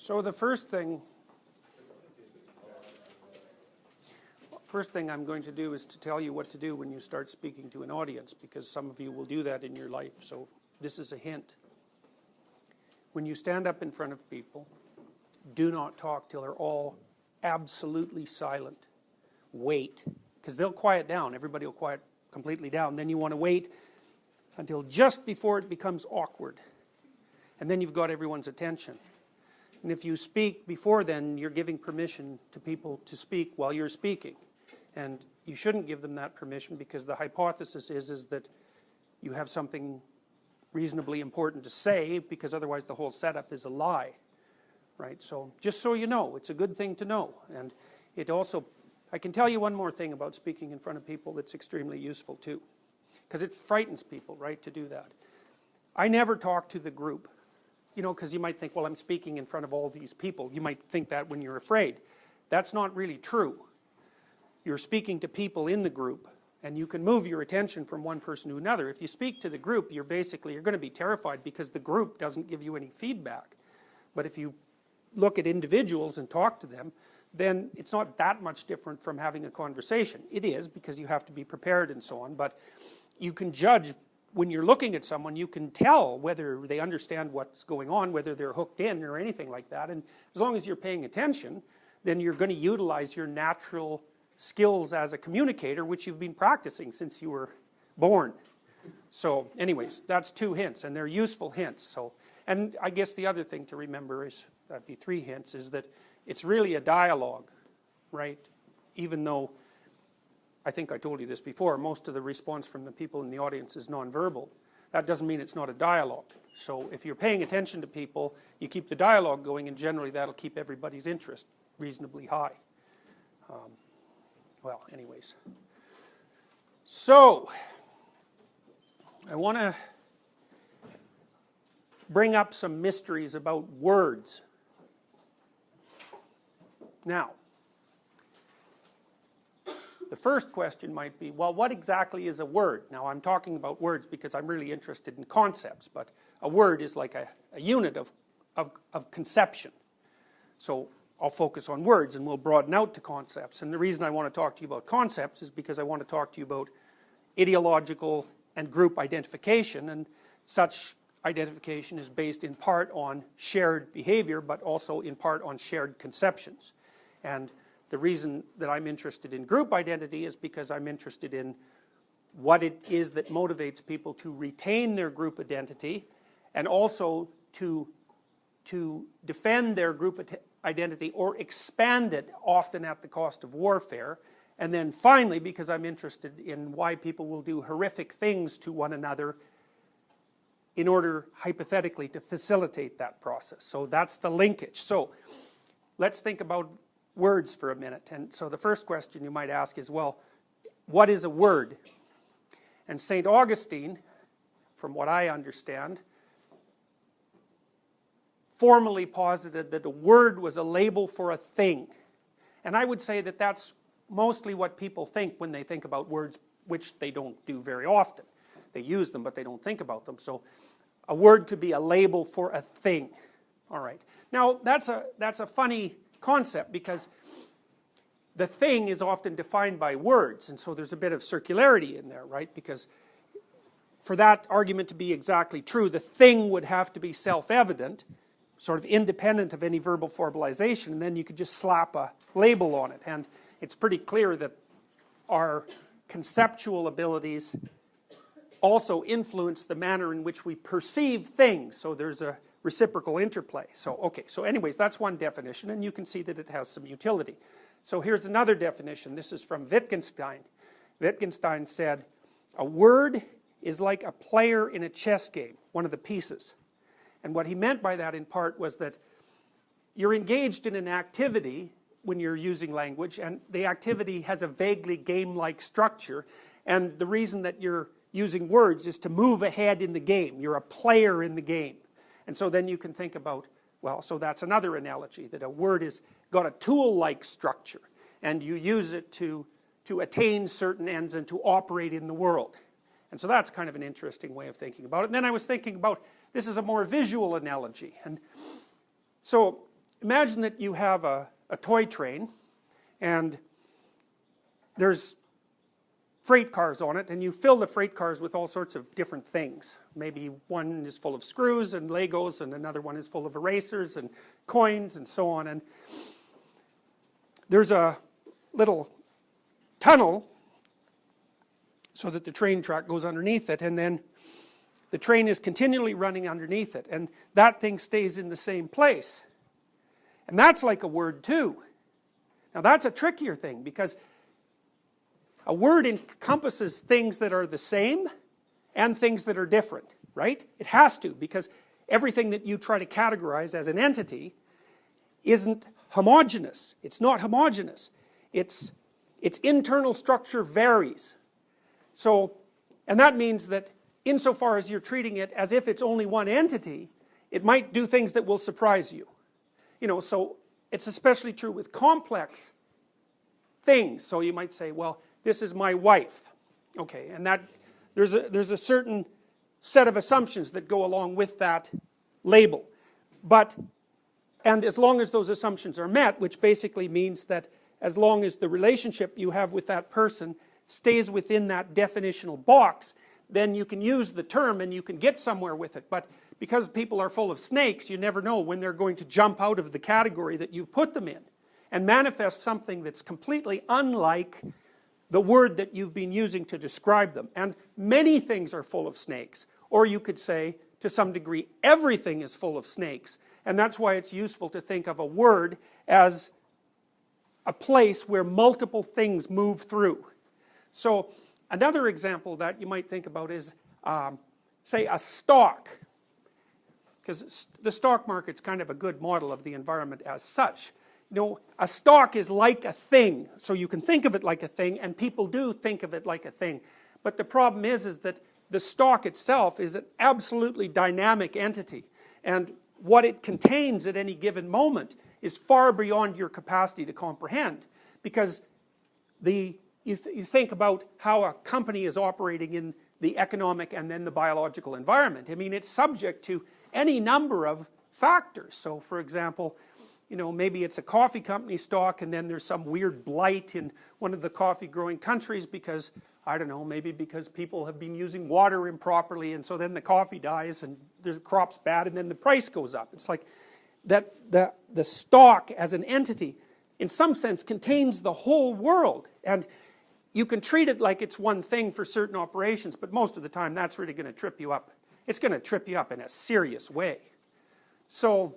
So the first thing I'm going to do is to tell you what to do when you start speaking to an audience, because some of you will do that in your life, so this is a hint. When you stand up in front of people, do not talk till they're all absolutely silent. Wait, because they'll quiet down. Everybody will quiet completely down. Then you want to wait until just before it becomes awkward. And then you've got everyone's attention. And if you speak before then, you're giving permission to people to speak while you're speaking. And you shouldn't give them that permission, because the hypothesis is that you have something reasonably important to say, because otherwise the whole setup is a lie. Right? So just so you know, it's a good thing to know. And it also, I can tell you one more thing about speaking in front of people that's extremely useful too. Because it frightens people, right, to do that. I never talk to the group. You know, because you might think, well, I'm speaking in front of all these people. You might think that when you're afraid. That's not really true. You're speaking to people in the group, and you can move your attention from one person to another. If you speak to the group, you're going to be terrified, because the group doesn't give you any feedback. But if you look at individuals and talk to them, then it's not that much different from having a conversation. It is, because you have to be prepared and so on, but you can judge. When you're looking at someone, you can tell whether they understand what's going on, whether they're hooked in or anything like that. And as long as you're paying attention, then you're going to utilize your natural skills as a communicator, which you've been practicing since you were born. So anyways, that's 2 hints, and they're useful hints. So, and I guess the other thing to remember is, that'd be 3 hints, is that it's really a dialogue, right? Even though, I think I told you this before, most of the response from the people in the audience is nonverbal. That doesn't mean it's not a dialogue. So if you're paying attention to people, you keep the dialogue going, and generally that'll keep everybody's interest reasonably high. Well, anyways. So, I want to bring up some mysteries about words. Now, the first question might be, well, what exactly is a word? Now, I'm talking about words because I'm really interested in concepts, but a word is like a unit of conception. So I'll focus on words, and we'll broaden out to concepts. And the reason I want to talk to you about concepts is because I want to talk to you about ideological and group identification, and such identification is based in part on shared behavior, but also in part on shared conceptions. And the reason that I'm interested in group identity is because I'm interested in what it is that motivates people to retain their group identity, and also to defend their group identity or expand it, often at the cost of warfare. And then finally, because I'm interested in why people will do horrific things to one another in order, hypothetically, to facilitate that process. So that's the linkage. So let's think about words for a minute. And so the first question you might ask is, well, what is a word? And St. Augustine, from what I understand, formally posited that a word was a label for a thing. And I would say that that's mostly what people think when they think about words, which they don't do very often. They use them, but they don't think about them. So a word could be a label for a thing. All right. Now, that's a funny concept, because the thing is often defined by words, and so there's a bit of circularity in there, right? Because for that argument to be exactly true, the thing would have to be self-evident, sort of independent of any verbal formalization, and then you could just slap a label on it. And it's pretty clear that our conceptual abilities also influence the manner in which we perceive things, so there's a reciprocal interplay. So, okay, so anyways, that's one definition, and you can see that it has some utility. So here's another definition. This is from Wittgenstein. Wittgenstein said, a word is like a player in a chess game, one of the pieces. And what he meant by that, in part, was that you're engaged in an activity when you're using language, and the activity has a vaguely game-like structure, and the reason that you're using words is to move ahead in the game. You're a player in the game. And so then you can think about, well, so that's another analogy, that a word has got a tool-like structure, and you use it to attain certain ends and to operate in the world. And so that's kind of an interesting way of thinking about it. And then I was thinking about, this is a more visual analogy. And so imagine that you have a toy train, and there's freight cars on it, and you fill the freight cars with all sorts of different things. Maybe one is full of screws and Legos, and another one is full of erasers and coins and so on. And there's a little tunnel so that the train track goes underneath it, and then the train is continually running underneath it, and that thing stays in the same place. And that's like a word too. Now that's a trickier thing, because a word encompasses things that are the same and things that are different, right? It has to, because everything that you try to categorize as an entity isn't homogeneous. It's not homogeneous. Its internal structure varies. So, and that means that insofar as you're treating it as if it's only one entity, it might do things that will surprise you. You know, so it's especially true with complex things. So you might say, well, this is my wife. Okay, and that there's a certain set of assumptions that go along with that label. And as long as those assumptions are met, which basically means that as long as the relationship you have with that person stays within that definitional box, then you can use the term and you can get somewhere with it. But because people are full of snakes, you never know when they're going to jump out of the category that you've put them in and manifest something that's completely unlike the word that you've been using to describe them. And many things are full of snakes. Or you could say, to some degree, everything is full of snakes. And that's why it's useful to think of a word as a place where multiple things move through. So another example that you might think about is, say, a stock. Because the stock market's kind of a good model of the environment as such. You know, a stock is like a thing, so you can think of it like a thing, and people do think of it like a thing. But the problem is that the stock itself is an absolutely dynamic entity, and what it contains at any given moment is far beyond your capacity to comprehend. Because you think about how a company is operating in the economic and then the biological environment. I mean, it's subject to any number of factors. So, for example, you know, maybe it's a coffee company stock, and then there's some weird blight in one of the coffee growing countries because, I don't know, maybe because people have been using water improperly, and so then the coffee dies and the crop's bad, and then the price goes up. It's like that the stock as an entity, in some sense, contains the whole world. And you can treat it like it's one thing for certain operations, but most of the time that's really going to trip you up. It's going to trip you up in a serious way. So,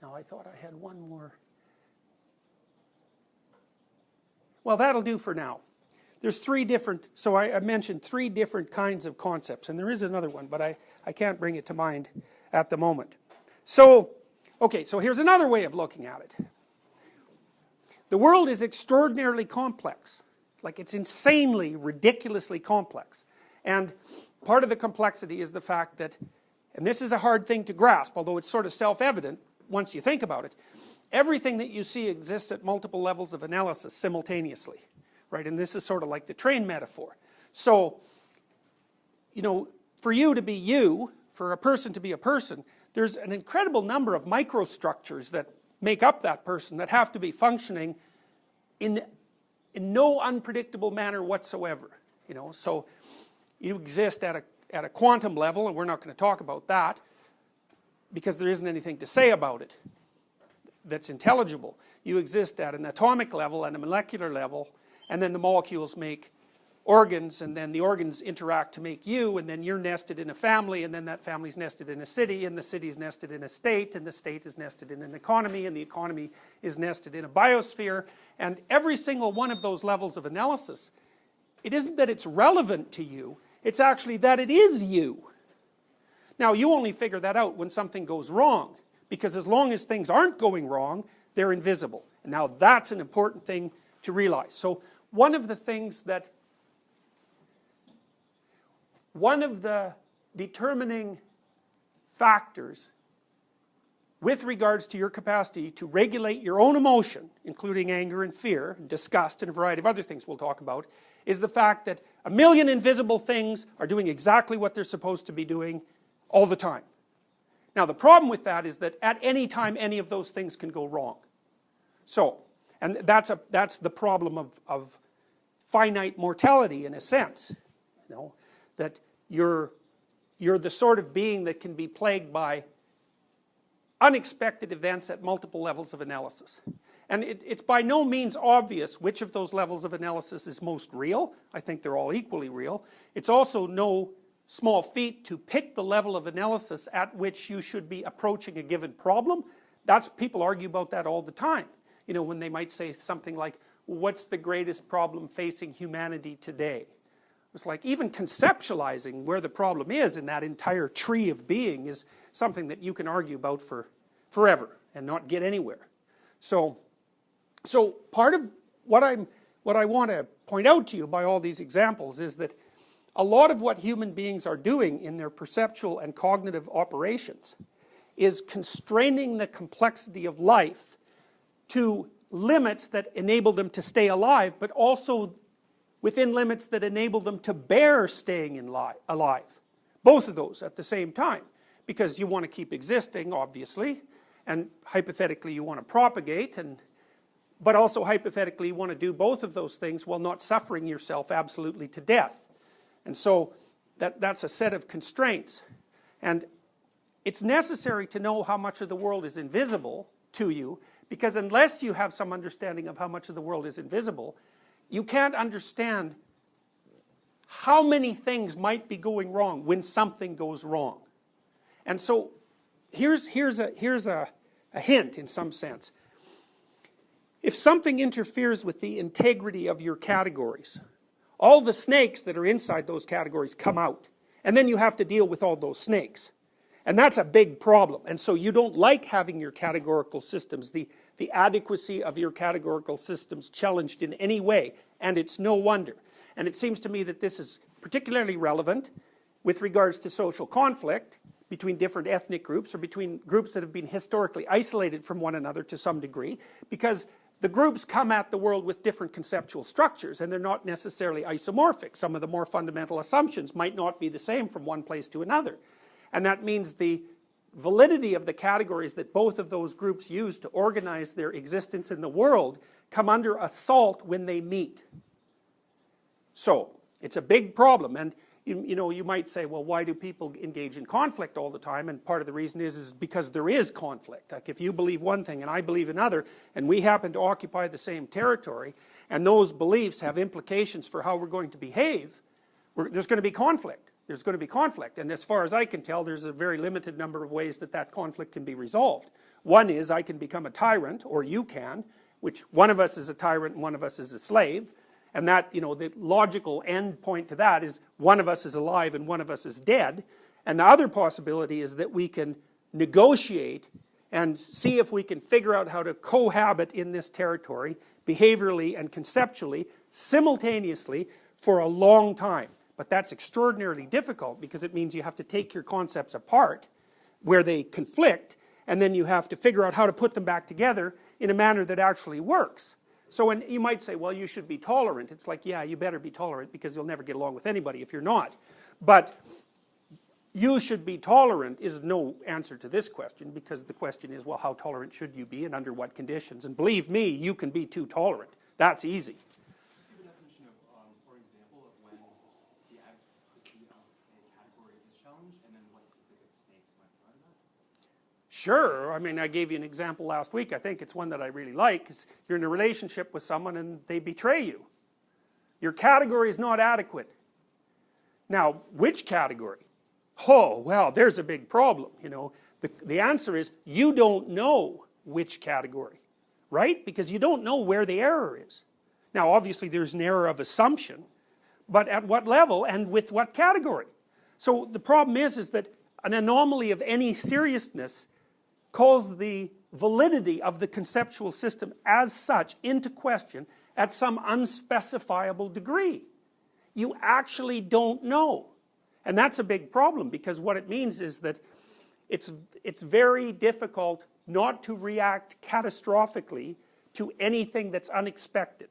now I thought I had one more. Well, that'll do for now. There's three different, so I mentioned three different kinds of concepts, and there is another one, but I can't bring it to mind at the moment. So, okay, so here's another way of looking at it. The world is extraordinarily complex. Like, it's insanely, ridiculously complex. And part of the complexity is the fact that, and this is a hard thing to grasp, although it's sort of self-evident once you think about it, everything that you see exists at multiple levels of analysis simultaneously, right? And this is sort of like the train metaphor. So, you know, for you to be you, for a person to be a person, there's an incredible number of microstructures that make up that person that have to be functioning in no unpredictable manner whatsoever. You know, so you exist at a quantum level, and we're not going to talk about that because there isn't anything to say about it that's intelligible. You exist at an atomic level and a molecular level, and then the molecules make organs, and then the organs interact to make you, and then you're nested in a family, and then that family's nested in a city, and the city's nested in a state, and the state is nested in an economy, and the economy is nested in a biosphere. And every single one of those levels of analysis, it isn't that it's relevant to you, it's actually that it is you. Now, you only figure that out when something goes wrong, because as long as things aren't going wrong, they're invisible. And now that's an important thing to realize. So one of the things that, one of the determining factors with regards to your capacity to regulate your own emotion, including anger and fear, and disgust, and a variety of other things we'll talk about, is the fact that a million invisible things are doing exactly what they're supposed to be doing all the time. Now the problem with that is that at any time any of those things can go wrong. So, and that's the problem of finite mortality in a sense, you know, that you're the sort of being that can be plagued by unexpected events at multiple levels of analysis. And it's by no means obvious which of those levels of analysis is most real. I think they're all equally real. It's also no small feat to pick the level of analysis at which you should be approaching a given problem. People argue about that all the time. You know, when they might say something like, what's the greatest problem facing humanity today? It's like even conceptualizing where the problem is in that entire tree of being is something that you can argue about for forever and not get anywhere. So part of what I want to point out to you by all these examples is that a lot of what human beings are doing in their perceptual and cognitive operations is constraining the complexity of life to limits that enable them to stay alive, but also within limits that enable them to bear staying alive. Both of those at the same time. Because you want to keep existing, obviously, and hypothetically you want to propagate, but also hypothetically you want to do both of those things while not suffering yourself absolutely to death. And so that's a set of constraints. And it's necessary to know how much of the world is invisible to you, because unless you have some understanding of how much of the world is invisible, you can't understand how many things might be going wrong when something goes wrong. And so here's a hint in some sense. If something interferes with the integrity of your categories, all the snakes that are inside those categories come out. And then you have to deal with all those snakes. And that's a big problem. And so you don't like having your categorical systems, the adequacy of your categorical systems challenged in any way. And it's no wonder. And it seems to me that this is particularly relevant with regards to social conflict between different ethnic groups or between groups that have been historically isolated from one another to some degree, because the groups come at the world with different conceptual structures and they're not necessarily isomorphic. Some of the more fundamental assumptions might not be the same from one place to another. And that means the validity of the categories that both of those groups use to organize their existence in the world come under assault when they meet. So, it's a big problem. And you know, you might say, well, why do people engage in conflict all the time? And part of the reason is because there is conflict. Like if you believe one thing and I believe another, and we happen to occupy the same territory, and those beliefs have implications for how we're going to behave, there's going to be conflict. There's going to be conflict. And as far as I can tell, there's a very limited number of ways that that conflict can be resolved. One is I can become a tyrant, or you can, which one of us is a tyrant and one of us is a slave. And that, you know, the logical end point to that is one of us is alive and one of us is dead. And the other possibility is that we can negotiate and see if we can figure out how to cohabit in this territory, behaviorally and conceptually, simultaneously, for a long time. But that's extraordinarily difficult because it means you have to take your concepts apart where they conflict, and then you have to figure out how to put them back together in a manner that actually works. So when you might say, well, you should be tolerant. It's like, yeah, you better be tolerant because you'll never get along with anybody if you're not. But you should be tolerant is no answer to this question, because the question is, well, how tolerant should you be and under what conditions? And believe me, you can be too tolerant. That's easy. Give a definition of, for example, of when the adequacy of a category is challenged, and then what specific snakes might run that? Sure. I mean, I gave you an example last week. I think it's one that I really like. You're in a relationship with someone and they betray you. Your category is not adequate. Now, which category? Oh, well, there's a big problem. You know, the answer is you don't know which category, right? Because you don't know where the error is. Now, obviously, there's an error of assumption, but at what level and with what category? So the problem is that an anomaly of any seriousness calls the validity of the conceptual system as such into question at some unspecifiable degree. You actually don't know. And that's a big problem, because what it means is that it's very difficult not to react catastrophically to anything that's unexpected.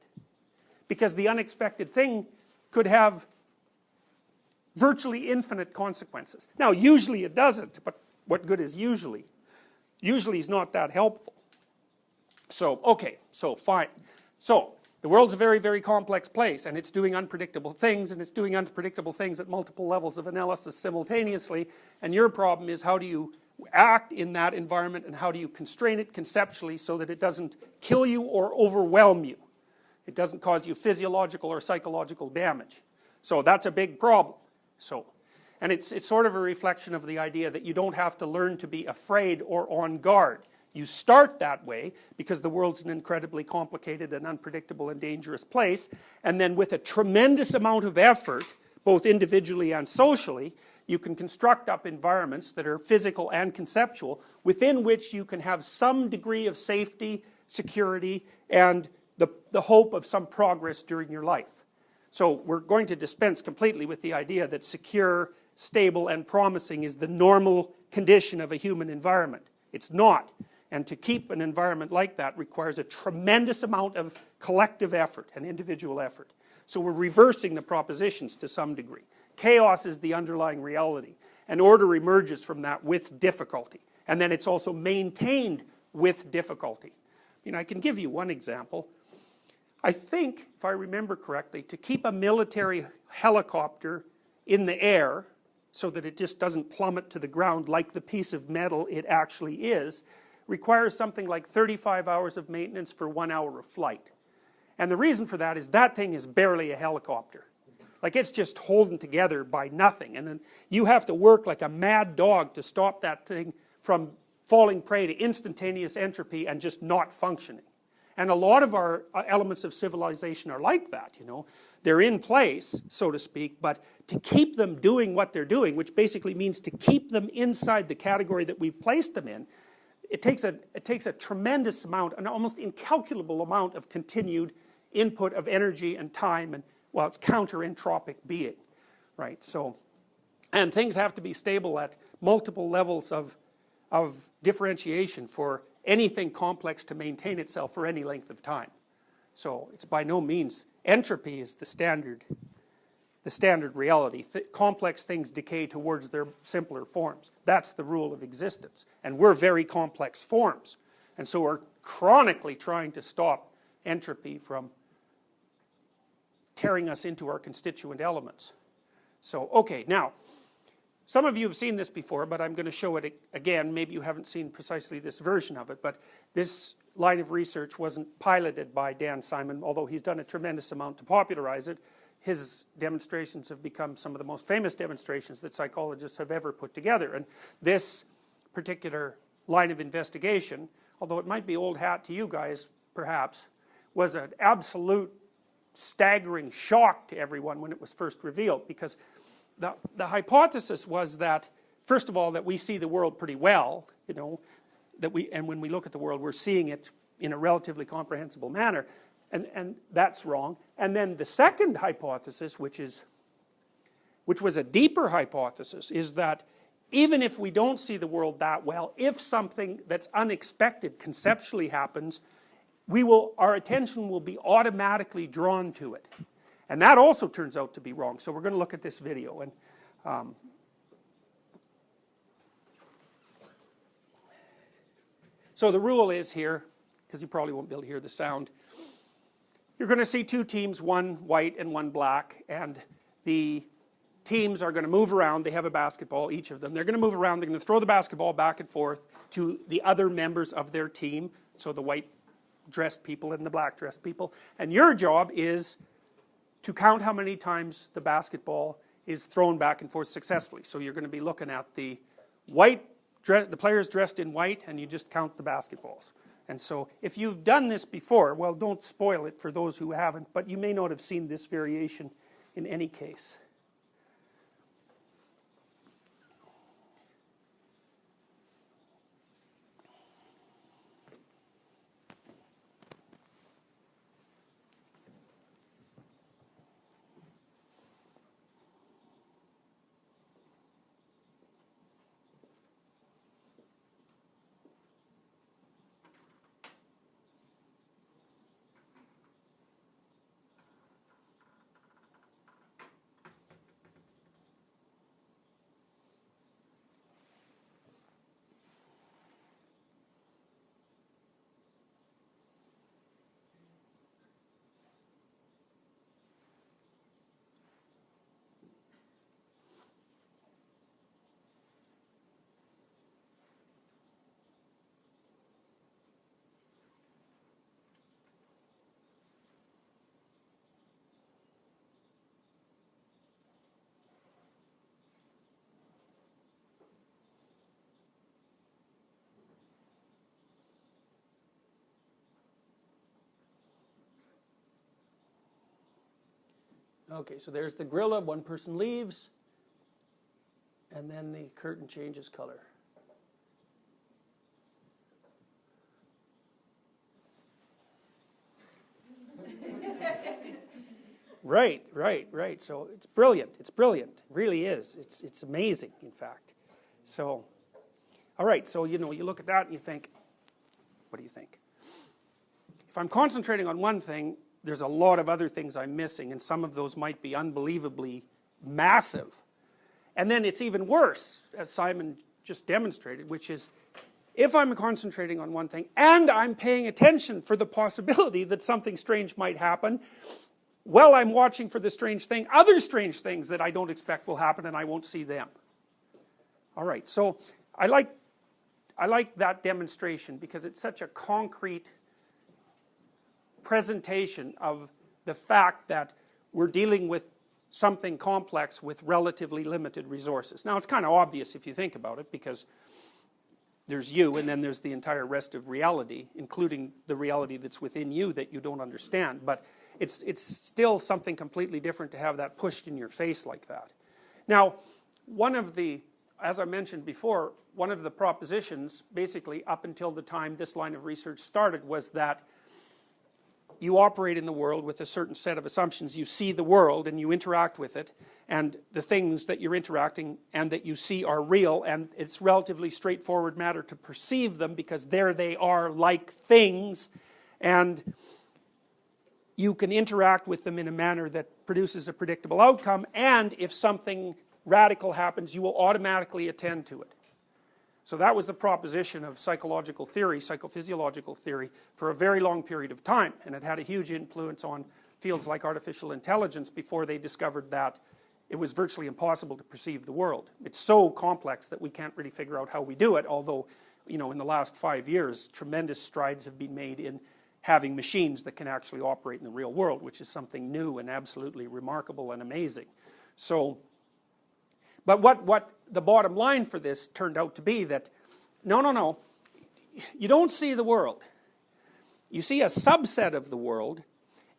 Because the unexpected thing could have virtually infinite consequences. Now, usually it doesn't, but what good is usually? Usually is not that helpful. So, okay, so fine. So, the world's a very, very complex place, and it's doing unpredictable things, and it's doing unpredictable things at multiple levels of analysis simultaneously, and your problem is how do you act in that environment, and how do you constrain it conceptually so that it doesn't kill you or overwhelm you. It doesn't cause you physiological or psychological damage. So that's a big problem. So, and it's sort of a reflection of the idea that you don't have to learn to be afraid or on guard. You start that way because the world's an incredibly complicated and unpredictable and dangerous place, and then with a tremendous amount of effort, both individually and socially, you can construct up environments that are physical and conceptual within which you can have some degree of safety, security, and the hope of some progress during your life. So we're going to dispense completely with the idea that secure, stable, and promising is the normal condition of a human environment. It's not. And to keep an environment like that requires a tremendous amount of collective effort and individual effort. So we're reversing the propositions to some degree. Chaos is the underlying reality, and order emerges from that with difficulty. And then it's also maintained with difficulty. I can give you one example. I think, if I remember correctly, to keep a military helicopter in the air so that it just doesn't plummet to the ground like the piece of metal it actually is, requires something like 35 hours of maintenance for 1 hour of flight. And the reason for that is that thing is barely a helicopter. Like, it's just holding together by nothing. And then you have to work like a mad dog to stop that thing from falling prey to instantaneous entropy and just not functioning. And a lot of our elements of civilization are like that, They're in place, so to speak, but to keep them doing what they're doing, which basically means to keep them inside the category that we've placed them in, it takes a tremendous amount, an almost incalculable amount of continued input of energy and time, and well, it's counter-entropic being, right? So, and things have to be stable at multiple levels of differentiation for anything complex to maintain itself for any length of time. So it's by no means, entropy is the standard reality. Complex things decay towards their simpler forms. That's the rule of existence. And we're very complex forms. And so we're chronically trying to stop entropy from tearing us into our constituent elements. So, okay, now, some of you have seen this before, but I'm going to show it again. Maybe you haven't seen precisely this version of it, but this line of research wasn't piloted by Dan Simon, although he's done a tremendous amount to popularize it. His demonstrations have become some of the most famous demonstrations that psychologists have ever put together. And this particular line of investigation, although it might be old hat to you guys, perhaps, was an absolute staggering shock to everyone when it was first revealed, because the hypothesis was that, first of all, that we see the world pretty well, and when we look at the world, we're seeing it in a relatively comprehensible manner. And that's wrong. And then the second hypothesis, which was a deeper hypothesis, is that even if we don't see the world that well, if something that's unexpected conceptually happens, our attention will be automatically drawn to it. And that also turns out to be wrong. So we're going to look at this video. And so the rule is here, because you probably won't be able to hear the sound, you're going to see two teams, one white and one black, and the teams are going to move around. They have a basketball, each of them. They're going to move around. They're going to throw the basketball back and forth to the other members of their team, so the white-dressed people and the black-dressed people. And your job is to count how many times the basketball is thrown back and forth successfully. So you're going to be looking at the players dressed in white, and you just count the basketballs. And so if you've done this before, well, don't spoil it for those who haven't, but you may not have seen this variation in any case. Okay, so there's the gorilla, one person leaves, and then the curtain changes color. Right. So it's brilliant. It's brilliant. It really is. It's amazing, in fact. So, all right. So, you look at that and you think, what do you think? If I'm concentrating on one thing, there's a lot of other things I'm missing, and some of those might be unbelievably massive. And then it's even worse, as Simon just demonstrated, which is, if I'm concentrating on one thing and I'm paying attention for the possibility that something strange might happen, while I'm watching for the strange thing, other strange things that I don't expect will happen and I won't see them. All right, so I like that demonstration because it's such a concrete presentation of the fact that we're dealing with something complex with relatively limited resources. Now it's kind of obvious if you think about it, because there's you and then there's the entire rest of reality, including the reality that's within you that you don't understand. But it's still something completely different to have that pushed in your face like that. Now, as I mentioned before, one of the propositions, basically up until the time this line of research started, was that you operate in the world with a certain set of assumptions. You see the world and you interact with it, and the things that you're interacting and that you see are real, and it's relatively straightforward matter to perceive them because there they are like things, and you can interact with them in a manner that produces a predictable outcome, and if something radical happens, you will automatically attend to it. So that was the proposition of psychological theory, psychophysiological theory, for a very long period of time, and it had a huge influence on fields like artificial intelligence before they discovered that it was virtually impossible to perceive the world. It's so complex that we can't really figure out how we do it, although, in the last 5 years, tremendous strides have been made in having machines that can actually operate in the real world, which is something new and absolutely remarkable and amazing. So, but what the bottom line for this turned out to be that, no, you don't see the world. You see a subset of the world,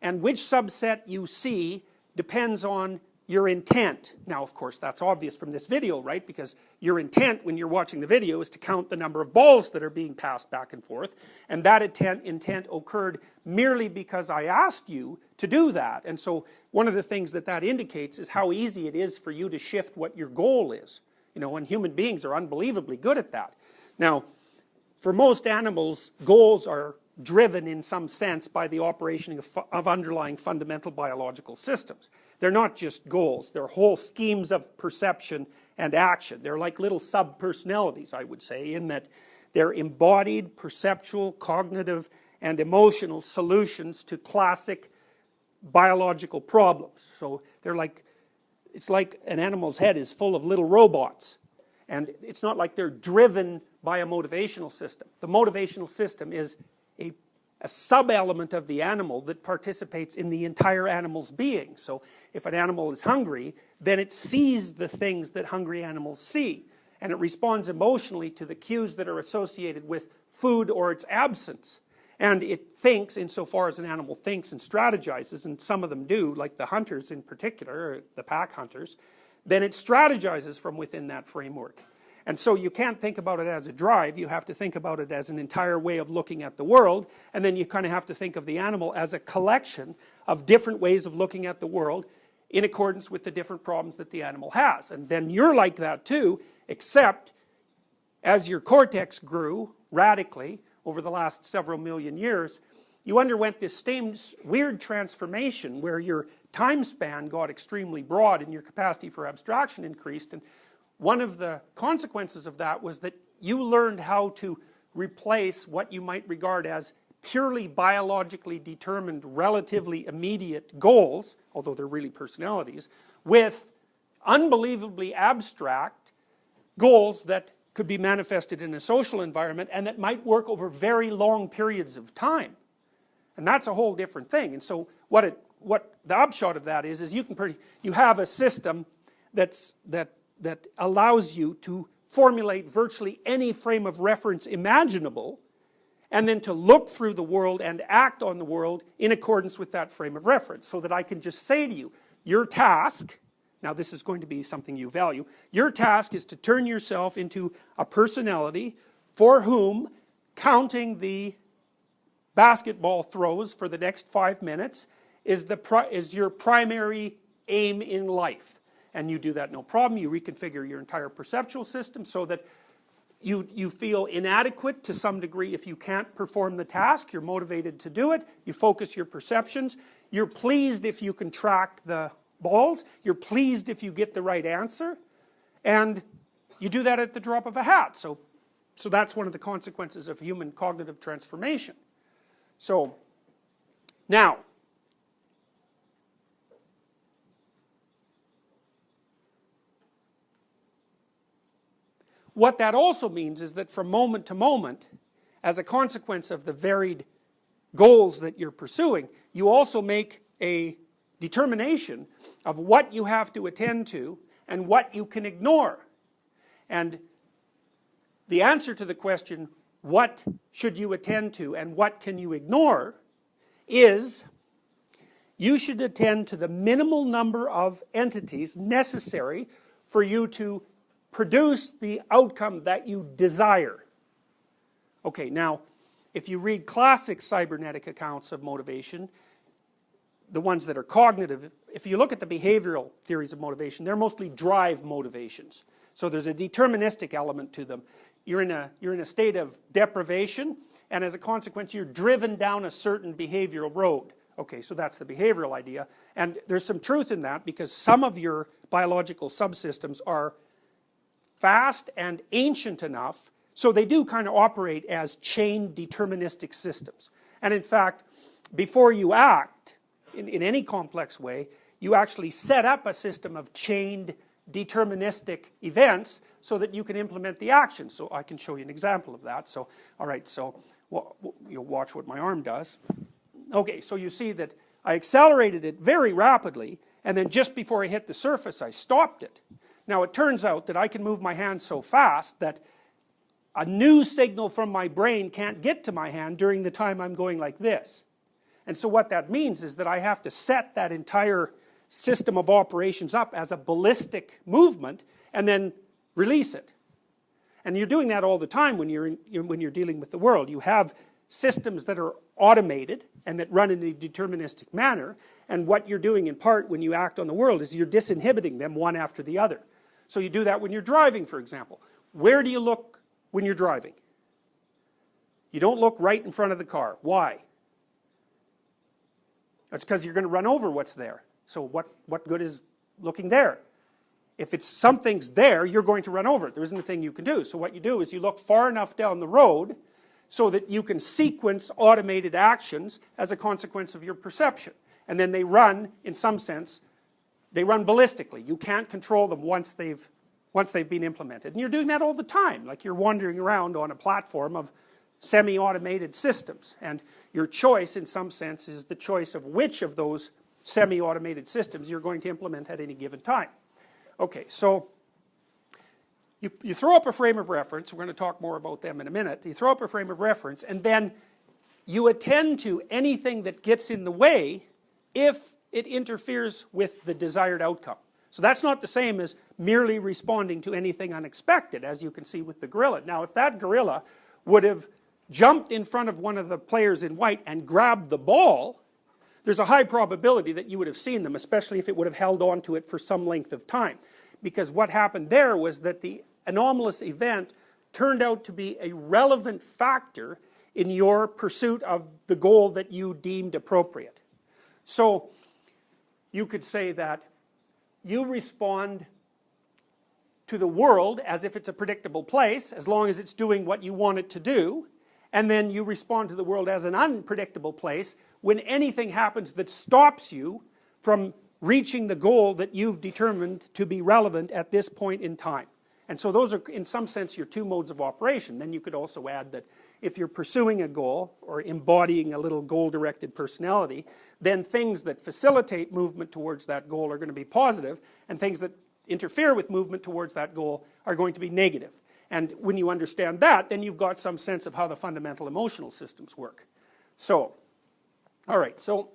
and which subset you see depends on your intent. Now, of course, that's obvious from this video, right? Because your intent when you're watching the video is to count the number of balls that are being passed back and forth, and that intent occurred merely because I asked you to do that. And so one of the things that indicates is how easy it is for you to shift what your goal is. And human beings are unbelievably good at that. Now, for most animals, goals are driven in some sense by the operation of underlying fundamental biological systems. They're not just goals, they're whole schemes of perception and action. They're like little sub-personalities, I would say, in that they're embodied, perceptual, cognitive, and emotional solutions to classic biological problems. So it's like an animal's head is full of little robots. And it's not like they're driven by a motivational system. The motivational system is a sub-element of the animal that participates in the entire animal's being. So if an animal is hungry, then it sees the things that hungry animals see, and it responds emotionally to the cues that are associated with food or its absence. And it thinks, insofar as an animal thinks and strategizes, and some of them do, like the hunters in particular, or the pack hunters, then it strategizes from within that framework. And so you can't think about it as a drive, you have to think about it as an entire way of looking at the world, and then you kind of have to think of the animal as a collection of different ways of looking at the world in accordance with the different problems that the animal has. And then you're like that too, except as your cortex grew radically over the last several million years, you underwent this same weird transformation where your time span got extremely broad and your capacity for abstraction increased. And one of the consequences of that was that you learned how to replace what you might regard as purely biologically determined, relatively immediate goals, although they're really personalities, with unbelievably abstract goals that could be manifested in a social environment and that might work over very long periods of time. And that's a whole different thing. And so what the upshot of that is you have a system that allows you to formulate virtually any frame of reference imaginable, and then to look through the world and act on the world in accordance with that frame of reference, so that I can just say to you, your task, now this is going to be something you value, your task is to turn yourself into a personality for whom counting the basketball throws for the next 5 minutes is your primary aim in life. And you do that no problem. You reconfigure your entire perceptual system so that you feel inadequate to some degree if you can't perform the task. You're motivated to do it. You focus your perceptions. You're pleased if you can track the balls. You're pleased if you get the right answer. And you do that at the drop of a hat. So that's one of the consequences of human cognitive transformation. So, now, what that also means is that from moment to moment, as a consequence of the varied goals that you're pursuing, you also make a determination of what you have to attend to and what you can ignore. And the answer to the question, what should you attend to and what can you ignore, is you should attend to the minimal number of entities necessary for you to produce the outcome that you desire. Okay, now, if you read classic cybernetic accounts of motivation, the ones that are cognitive, if you look at the behavioral theories of motivation, they're mostly drive motivations. So there's a deterministic element to them. You're in a state of deprivation, and as a consequence, you're driven down a certain behavioral road. Okay, so that's the behavioral idea. And there's some truth in that, because some of your biological subsystems are fast and ancient enough, so they do kind of operate as chain deterministic systems. And in fact, before you act in any complex way, you actually set up a system of chained deterministic events so that you can implement the action. So I can show you an example of that. So, all right, so you'll watch what my arm does. Okay, so you see that I accelerated it very rapidly, and then just before I hit the surface, I stopped it. Now, it turns out that I can move my hand so fast that a new signal from my brain can't get to my hand during the time I'm going like this. And so what that means is that I have to set that entire system of operations up as a ballistic movement and then release it. And you're doing that all the time when you're dealing with the world. You have systems that are automated and that run in a deterministic manner, and what you're doing in part when you act on the world is you're disinhibiting them one after the other. So you do that when you're driving, for example. Where do you look when you're driving? You don't look right in front of the car. Why? That's because you're going to run over what's there. So what good is looking there? If it's something's there, you're going to run over it. There isn't a thing you can do. So what you do is you look far enough down the road so that you can sequence automated actions as a consequence of your perception. And then they run, in some sense, they run ballistically. You can't control them once they've been implemented. And you're doing that all the time. Like you're wandering around on a platform of semi-automated systems. And your choice, in some sense, is the choice of which of those semi-automated systems you're going to implement at any given time. Okay, so you throw up a frame of reference. We're going to talk more about them in a minute. You throw up a frame of reference, and then you attend to anything that gets in the way if it interferes with the desired outcome. So that's not the same as merely responding to anything unexpected, as you can see with the gorilla. Now, if that gorilla would have jumped in front of one of the players in white and grabbed the ball, there's a high probability that you would have seen them, especially if it would have held on to it for some length of time. Because what happened there was that the anomalous event turned out to be a relevant factor in your pursuit of the goal that you deemed appropriate. So you could say that you respond to the world as if it's a predictable place, as long as it's doing what you want it to do, and then you respond to the world as an unpredictable place when anything happens that stops you from reaching the goal that you've determined to be relevant at this point in time. And so those are, in some sense, your two modes of operation. Then you could also add that if you're pursuing a goal, or embodying a little goal-directed personality, then things that facilitate movement towards that goal are going to be positive, and things that interfere with movement towards that goal are going to be negative. And when you understand that, then you've got some sense of how the fundamental emotional systems work. So, all right, so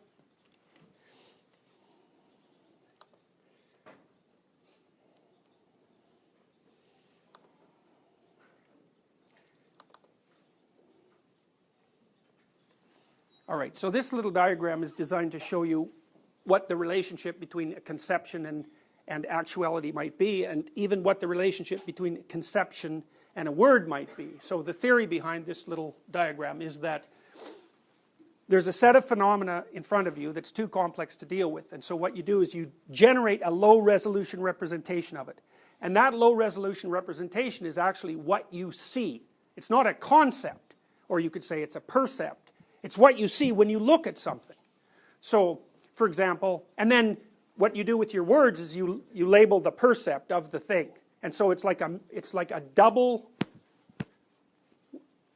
All right, so this little diagram is designed to show you what the relationship between a conception and actuality might be, and even what the relationship between conception and a word might be. So the theory behind this little diagram is that there's a set of phenomena in front of you that's too complex to deal with, and so what you do is you generate a low resolution representation of it. And that low resolution representation is actually what you see. It's not a concept, or you could say it's a percept. It's what you see when you look at something. So, for example, and then what you do with your words is you label the percept of the thing. And so it's like a double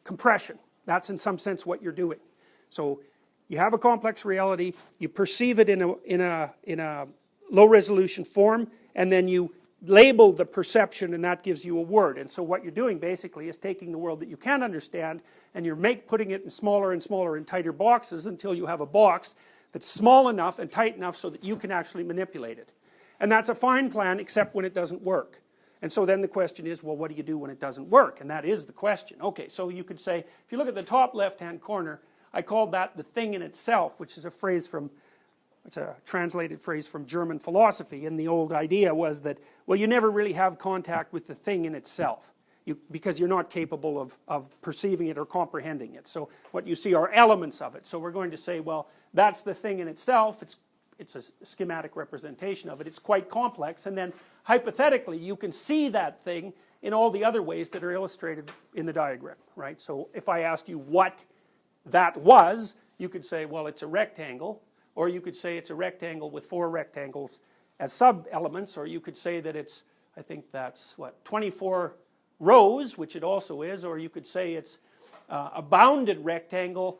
compression. That's in some sense what you're doing. So you have a complex reality, you perceive it in a low resolution form, and then you label the perception, and that gives you a word. And so what you're doing basically is taking the world that you can understand, and you're putting it in smaller and smaller and tighter boxes until you have a box that's small enough and tight enough so that you can actually manipulate it. And that's a fine plan, except when it doesn't work. And so then the question is, well, what do you do when it doesn't work? And that is the question. Okay, so you could say, if you look at the top left-hand corner, I called that the thing in itself, which is a phrase from, it's a translated phrase from German philosophy, and the old idea was that, well, you never really have contact with the thing in itself, because you're not capable of perceiving it or comprehending it. So what you see are elements of it. So we're going to say, well, that's the thing in itself, it's a schematic representation of it, it's quite complex, and then hypothetically you can see that thing in all the other ways that are illustrated in the diagram, right? So if I asked you what that was, you could say, well, it's a rectangle, or you could say it's a rectangle with 4 rectangles as sub-elements, or you could say that it's, I think that's, what, 24 rows, which it also is, or you could say it's a bounded rectangle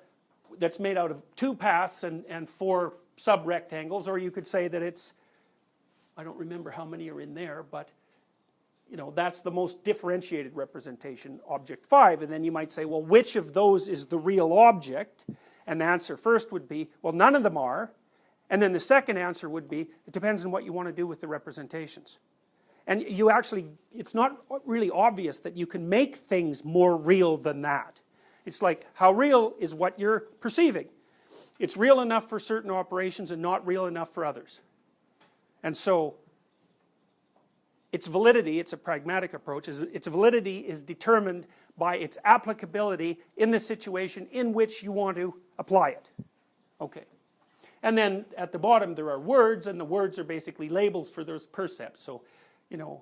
that's made out of 2 paths and 4 sub-rectangles, or you could say that it's, I don't remember how many are in there, but you know, that's the most differentiated representation, object 5, and then you might say, well, which of those is the real object? And the answer first would be, well, none of them are, and then the second answer would be, it depends on what you want to do with the representations. And you actually, it's not really obvious that you can make things more real than that. It's like, how real is what you're perceiving? It's real enough for certain operations and not real enough for others. And so, its validity, it's a pragmatic approach, its validity is determined by its applicability in the situation in which you want to apply it. Okay. And then at the bottom there are words, and the words are basically labels for those percepts. So, you know,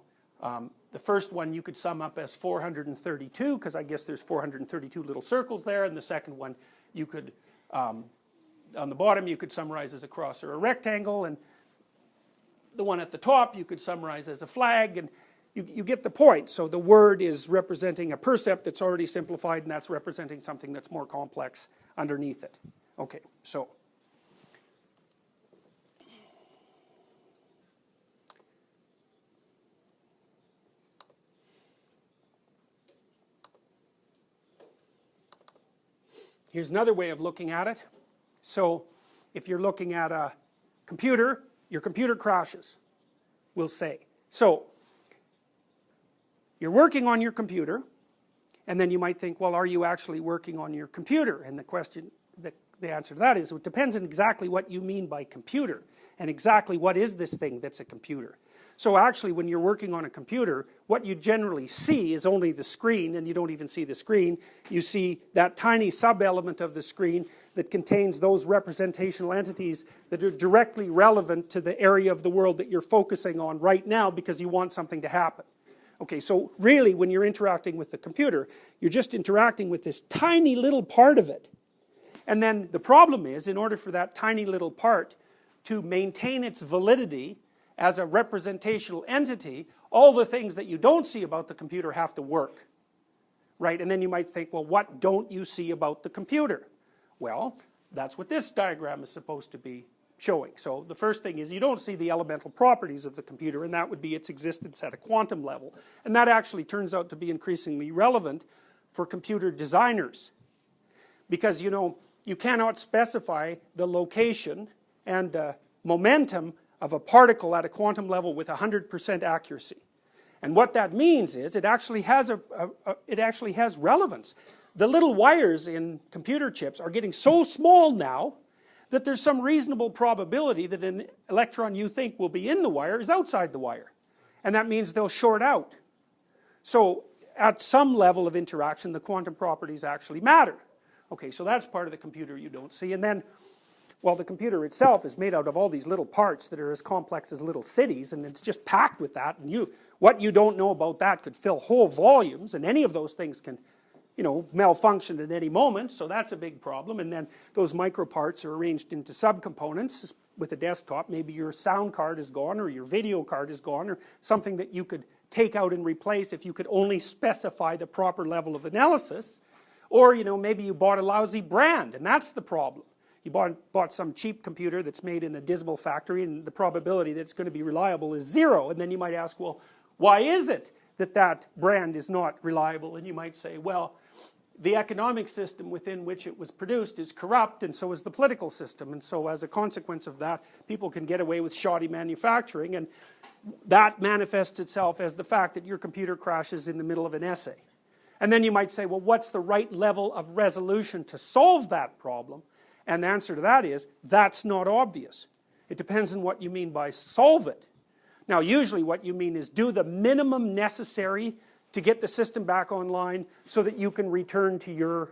the first one you could sum up as 432, because I guess there's 432 little circles there, and the second one you could, on the bottom you could summarize as a cross or a rectangle, and the one at the top you could summarize as a flag, and you get the point. So the word is representing a percept that's already simplified, and that's representing something that's more complex underneath it. Okay, so here's another way of looking at it. So if you're looking at a computer, your computer crashes, we'll say. So, you're working on your computer, and then you might think, well, are you actually working on your computer? And the question, the answer to that is, it depends on exactly what you mean by computer, and exactly what is this thing that's a computer. So actually, when you're working on a computer, what you generally see is only the screen, and you don't even see the screen. You see that tiny sub-element of the screen that contains those representational entities that are directly relevant to the area of the world that you're focusing on right now because you want something to happen. Okay, so really when you're interacting with the computer, you're just interacting with this tiny little part of it. And then the problem is, in order for that tiny little part to maintain its validity as a representational entity, all the things that you don't see about the computer have to work. Right? And then you might think, well, what don't you see about the computer? Well, that's what this diagram is supposed to be showing. So the first thing is you don't see the elemental properties of the computer, and that would be its existence at a quantum level. And that actually turns out to be increasingly relevant for computer designers. Because, you know, you cannot specify the location and the momentum of a particle at a quantum level with 100% accuracy. And what that means is it actually has relevance. the little wires in computer chips are getting so small now that there's some reasonable probability that an electron you think will be in the wire is outside the wire. And that means they'll short out. So at some level of interaction, the quantum properties actually matter. Okay, so that's part of the computer you don't see. And then, well, the computer itself is made out of all these little parts that are as complex as little cities, and it's just packed with that. And what you don't know about that could fill whole volumes, and any of those things can, malfunction at any moment, so that's a big problem. And then those micro parts are arranged into subcomponents. With a desktop, maybe your sound card is gone, or your video card is gone, or something that you could take out and replace if you could only specify the proper level of analysis. Or, maybe you bought a lousy brand, and that's the problem. You bought some cheap computer that's made in a dismal factory, and the probability that it's going to be reliable is 0. And then you might ask, well, why is it that that brand is not reliable? And you might say, well, the economic system within which it was produced is corrupt, and so is the political system. And so as a consequence of that, people can get away with shoddy manufacturing, and that manifests itself as the fact that your computer crashes in the middle of an essay. And then you might say, well, what's the right level of resolution to solve that problem? And the answer to that is, that's not obvious. It depends on what you mean by solve it. Now, usually what you mean is do the minimum necessary to get the system back online so that you can return to your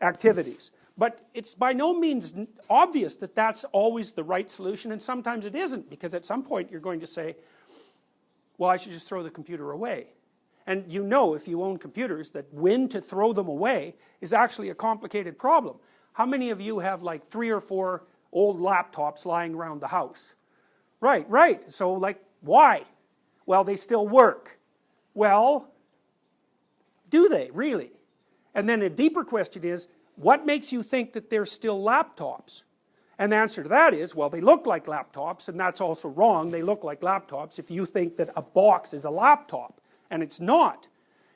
activities. But it's by no means obvious that that's always the right solution, and sometimes it isn't, because at some point you're going to say, well, I should just throw the computer away. And if you own computers, that when to throw them away is actually a complicated problem. How many of you have like 3 or 4 old laptops lying around the house? Right. So why? Well, they still work. Well, do they really? And then a deeper question is, what makes you think that they're still laptops? And the answer to that is, well, they look like laptops, and that's also wrong. They look like laptops if you think that a box is a laptop, and it's not.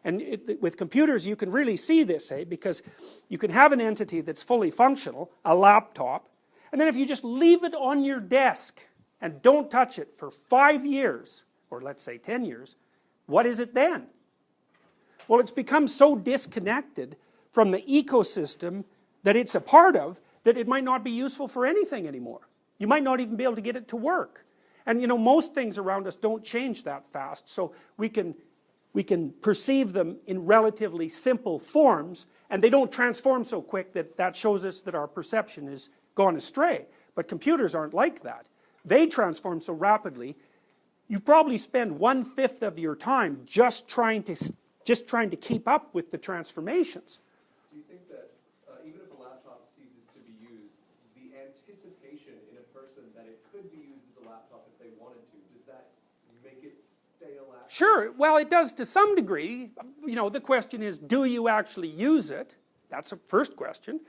And with computers, you can really see this, because you can have an entity that's fully functional, a laptop, and then if you just leave it on your desk and don't touch it for 5 years, or let's say 10 years, what is it then? Well, it's become so disconnected from the ecosystem that it's a part of that it might not be useful for anything anymore. You might not even be able to get it to work. And most things around us don't change that fast, so we can perceive them in relatively simple forms, and they don't transform so quick that shows us that our perception has gone astray. But computers aren't like that. They transform so rapidly, you probably spend 1/5 of your time just trying to keep up with the transformations. Do you think that even if a laptop ceases to be used, the anticipation in a person that it could be used as a laptop if they wanted to, does that make it stay a laptop? Sure, well, it does to some degree. The question is, do you actually use it? That's a first question.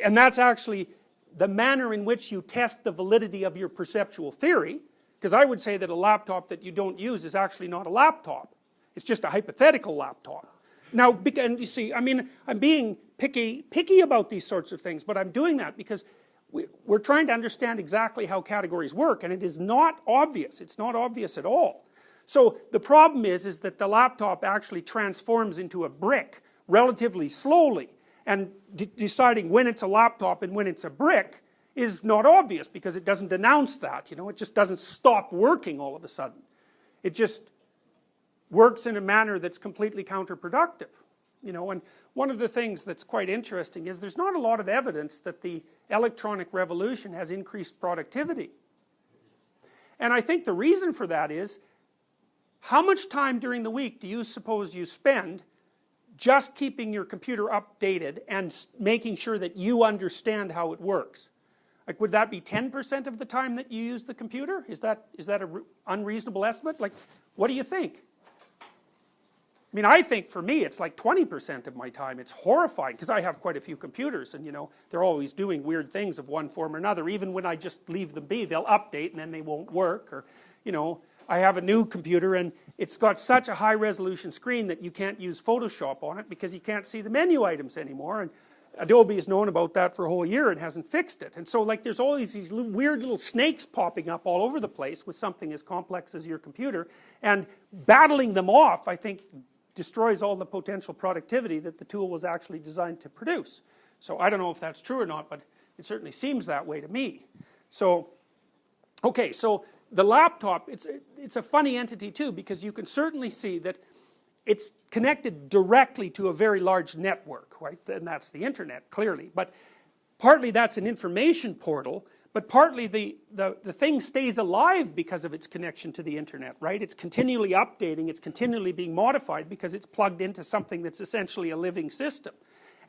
And that's actually the manner in which you test the validity of your perceptual theory, because I would say that a laptop that you don't use is actually not a laptop. It's just a hypothetical laptop. Now, and you see, I'm being picky about these sorts of things, but I'm doing that because we're trying to understand exactly how categories work, and it is not obvious. It's not obvious at all. So the problem is that the laptop actually transforms into a brick relatively slowly, and deciding when it's a laptop and when it's a brick is not obvious because it doesn't announce that. It just doesn't stop working all of a sudden. It just works in a manner that's completely counterproductive. And one of the things that's quite interesting is there's not a lot of evidence that the electronic revolution has increased productivity. And I think the reason for that is, how much time during the week do you suppose you spend just keeping your computer updated and making sure that you understand how it works? Would that be 10% of the time that you use the computer? Is that an unreasonable estimate? What do you think? I think for me it's like 20% of my time. It's horrifying because I have quite a few computers, and they're always doing weird things of one form or another. Even when I just leave them be, they'll update and then they won't work. Or I have a new computer and it's got such a high resolution screen that you can't use Photoshop on it because you can't see the menu items anymore. And Adobe has known about that for a whole year and hasn't fixed it. And so there's always these weird little snakes popping up all over the place with something as complex as your computer, and battling them off, I think, destroys all the potential productivity that the tool was actually designed to produce. So I don't know if that's true or not, but it certainly seems that way to me. So, okay, so the laptop, it's a funny entity too, because you can certainly see that it's connected directly to a very large network, right? And that's the internet, clearly. But partly that's an information portal, but partly the thing stays alive because of its connection to the internet, right? It's continually updating, it's continually being modified because it's plugged into something that's essentially a living system.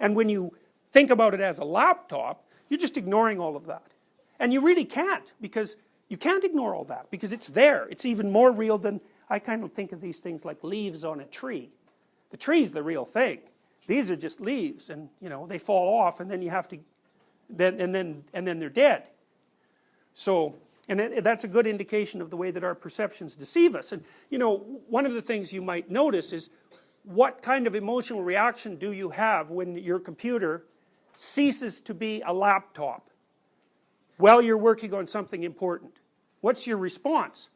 And when you think about it as a laptop, you're just ignoring all of that. And you really can't, because you can't ignore all that, because it's there. It's even more real than, I kind of think of these things like leaves on a tree. The tree's the real thing. These are just leaves, and you know, they fall off, and then you have to, and then they're dead. So, and that's a good indication of the way that our perceptions deceive us. And you know, one of the things you might notice is, what kind of emotional reaction do you have when your computer ceases to be a laptop while you're working on something important? What's your response?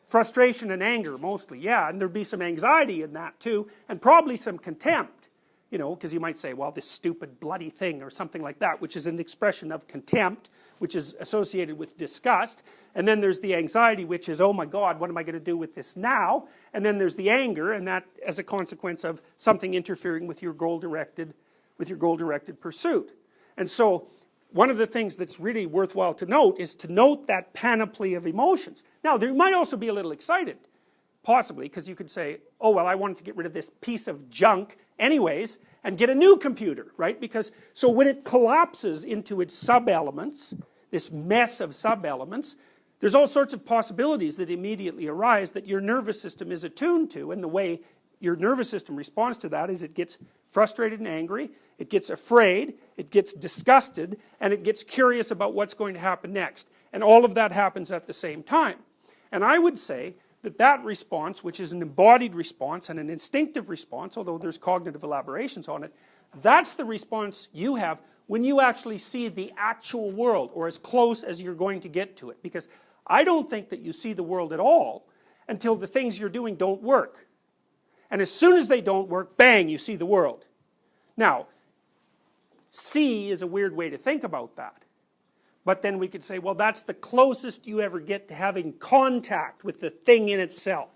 Frustration and anger, mostly, yeah, and there'd be some anxiety in that too, and probably some contempt, you know, because you might say, well, this stupid bloody thing, or something like that, which is an expression of contempt, which is associated with disgust. And then there's the anxiety, which is, oh my God, what am I going to do with this now? And then there's the anger, and that as a consequence of something interfering with your goal-directed pursuit. And so one of the things that's really worthwhile to note is to note that panoply of emotions. Now, there might also be a little excited, possibly, because you could say, oh, well, I wanted to get rid of this piece of junk anyways, and get a new computer, right? Because, so when it collapses into its sub-elements, this mess of sub-elements, there's all sorts of possibilities that immediately arise that your nervous system is attuned to, and the way your nervous system responds to that is it gets frustrated and angry, it gets afraid, it gets disgusted, and it gets curious about what's going to happen next. And all of that happens at the same time. And I would say that that response, which is an embodied response and an instinctive response, although there's cognitive elaborations on it, that's the response you have when you actually see the actual world, or as close as you're going to get to it. Because I don't think that you see the world at all until the things you're doing don't work. And as soon as they don't work, bang, you see the world. Now, see is a weird way to think about that. But then we could say, well, that's the closest you ever get to having contact with the thing in itself.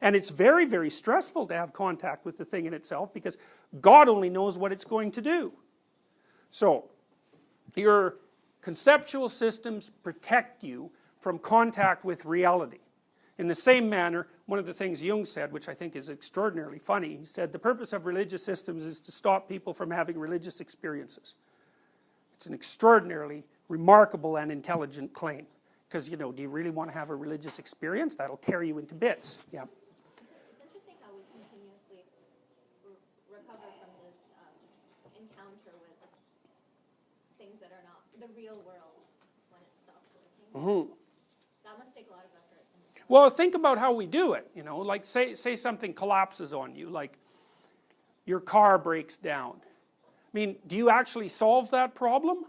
And it's very, very stressful to have contact with the thing in itself, because God only knows what it's going to do. So, your conceptual systems protect you from contact with reality. In the same manner, one of the things Jung said, which I think is extraordinarily funny, he said, the purpose of religious systems is to stop people from having religious experiences. It's an extraordinarily remarkable and intelligent claim. Because, you know, do you really want to have a religious experience? That'll tear you into bits. Yeah. It's interesting how we continuously recover from this encounter with things that are not the real world when it stops working. Mm-hmm. That must take a lot of effort. Well, think about how we do it. You know, like say something collapses on you, like your car breaks down. I mean, do you actually solve that problem?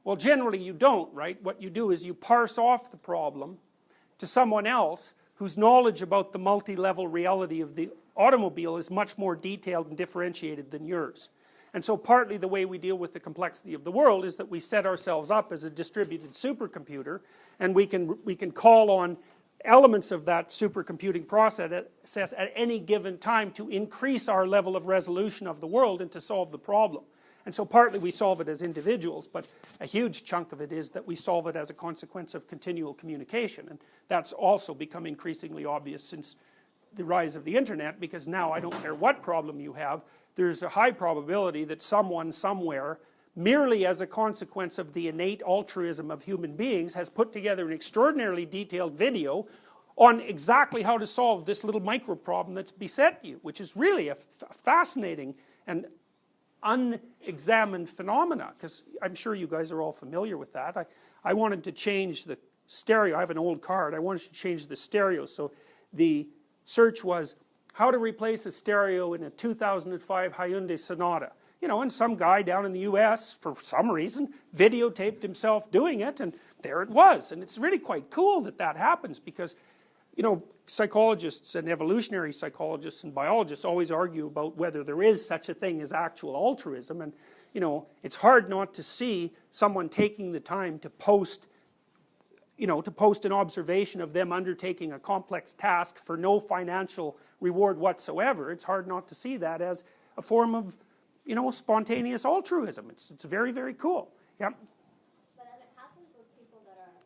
Well, generally you don't, right? What you do is you parse off the problem to someone else whose knowledge about the multi-level reality of the automobile is much more detailed and differentiated than yours. And so partly the way we deal with the complexity of the world is that we set ourselves up as a distributed supercomputer, and we can call on elements of that supercomputing process at any given time to increase our level of resolution of the world and to solve the problem. And so partly we solve it as individuals, but a huge chunk of it is that we solve it as a consequence of continual communication. And that's also become increasingly obvious since the rise of the internet, because now I don't care what problem you have, there's a high probability that someone somewhere, merely as a consequence of the innate altruism of human beings, has put together an extraordinarily detailed video on exactly how to solve this little micro problem that's beset you, which is really a fascinating and unexamined phenomena, because I'm sure you guys are all familiar with that. I wanted to change the stereo. I have an old car, and I wanted to change the stereo. So the search was how to replace a stereo in a 2005 Hyundai Sonata. You know, and some guy down in the US, for some reason, videotaped himself doing it, and there it was. And it's really quite cool that that happens, because, you know, psychologists and evolutionary psychologists and biologists always argue about whether there is such a thing as actual altruism, and you know, it's hard not to see someone taking the time to post, you know, to post an observation of them undertaking a complex task for no financial reward whatsoever. It's hard not to see that as a form of, you know, spontaneous altruism. It's very, very cool. Yep. But it happens with people that are,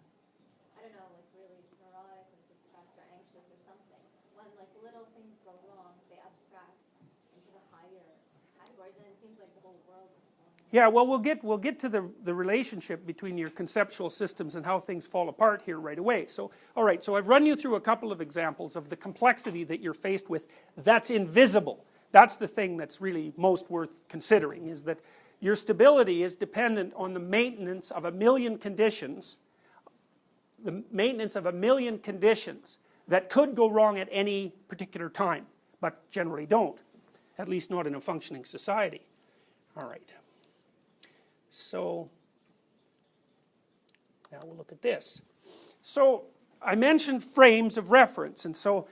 I don't know, like really neurotic or depressed or anxious or something. When like little things go wrong, they abstract into the higher categories, and it seems like the whole world is falling. Yeah, well, we'll get to the relationship between your conceptual systems and how things fall apart here right away. So, all right, so I've run you through a couple of examples of the complexity that you're faced with that's invisible. That's the thing that's really most worth considering, is that your stability is dependent on the maintenance of a million conditions, that could go wrong at any particular time, but generally don't, at least not in a functioning society. All right. So, now we'll look at this. So, I mentioned frames of reference, and so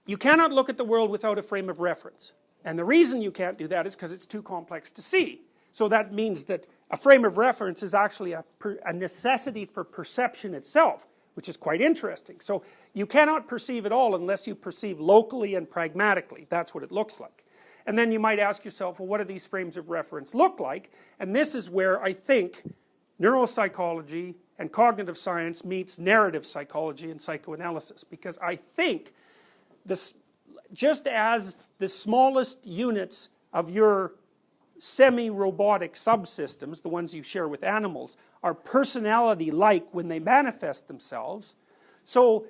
you cannot look at the world without a frame of reference. And the reason you can't do that is because it's too complex to see. So that means that a frame of reference is actually a necessity for perception itself, which is quite interesting. So you cannot perceive at all unless you perceive locally and pragmatically. That's what it looks like. And then you might ask yourself, well, what do these frames of reference look like? And this is where I think neuropsychology and cognitive science meets narrative psychology and psychoanalysis, because I think this, just as the smallest units of your semi-robotic subsystems, the ones you share with animals, are personality-like when they manifest themselves, so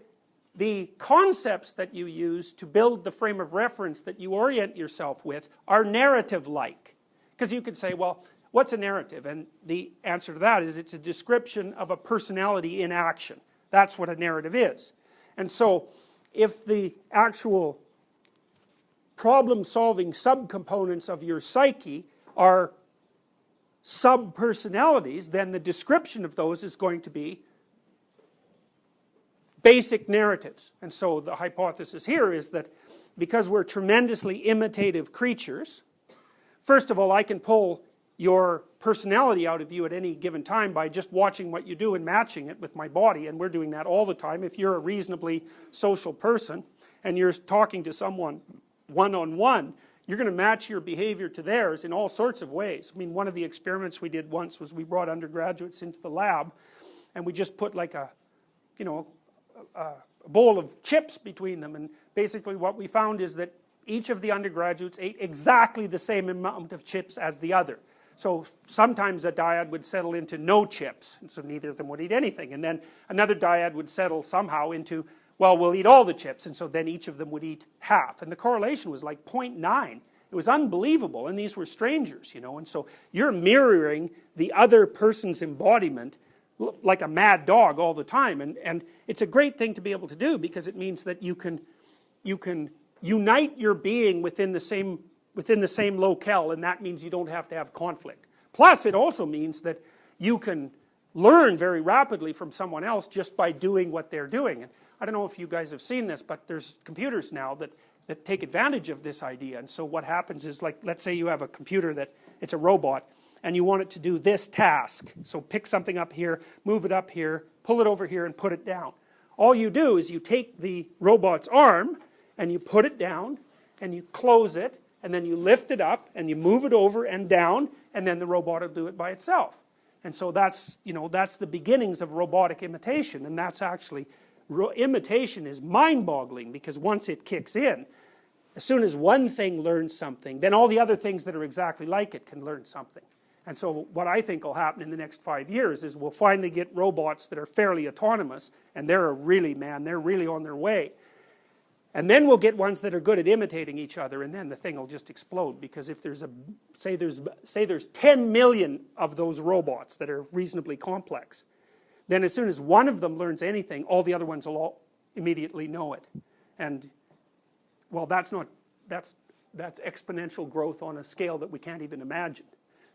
the concepts that you use to build the frame of reference that you orient yourself with are narrative-like. Because you could say, well, what's a narrative? And the answer to that is it's a description of a personality in action. That's what a narrative is. And so, if the actual problem-solving subcomponents of your psyche are sub-personalities, then the description of those is going to be basic narratives. And so the hypothesis here is that because we're tremendously imitative creatures, first of all, I can pull your personality out of you at any given time by just watching what you do and matching it with my body, and we're doing that all the time. If you're a reasonably social person and you're talking to someone one-on-one, you're going to match your behavior to theirs in all sorts of ways. I mean, one of the experiments we did once was we brought undergraduates into the lab and we just put like a bowl of chips between them, and basically what we found is that each of the undergraduates ate exactly the same amount of chips as the other. So sometimes a dyad would settle into no chips, and so neither of them would eat anything. And then another dyad would settle somehow into, well, we'll eat all the chips, and so then each of them would eat half. And the correlation was like 0.9. It was unbelievable, and these were strangers, you know. And so you're mirroring the other person's embodiment like a mad dog all the time. And it's a great thing to be able to do, because it means that you can unite your being within the same locale, and that means you don't have to have conflict. Plus, it also means that you can learn very rapidly from someone else just by doing what they're doing. And I don't know if you guys have seen this, but there's computers now that take advantage of this idea. And so what happens is, like, let's say you have a computer that, it's a robot, and you want it to do this task. So pick something up here, move it up here, pull it over here, and put it down. All you do is you take the robot's arm, and you put it down, and you close it, and then you lift it up, and you move it over and down, and then the robot will do it by itself. And so that's, you know, that's the beginnings of robotic imitation, and that's actually, imitation is mind-boggling, because once it kicks in, as soon as one thing learns something, then all the other things that are exactly like it can learn something. And so what I think will happen in the next 5 years is we'll finally get robots that are fairly autonomous, and they're really on their way. And then we'll get ones that are good at imitating each other, and then the thing will just explode, because if there's say there's 10 million of those robots that are reasonably complex, then as soon as one of them learns anything, all the other ones will all immediately know it. And well, that's exponential growth on a scale that we can't even imagine.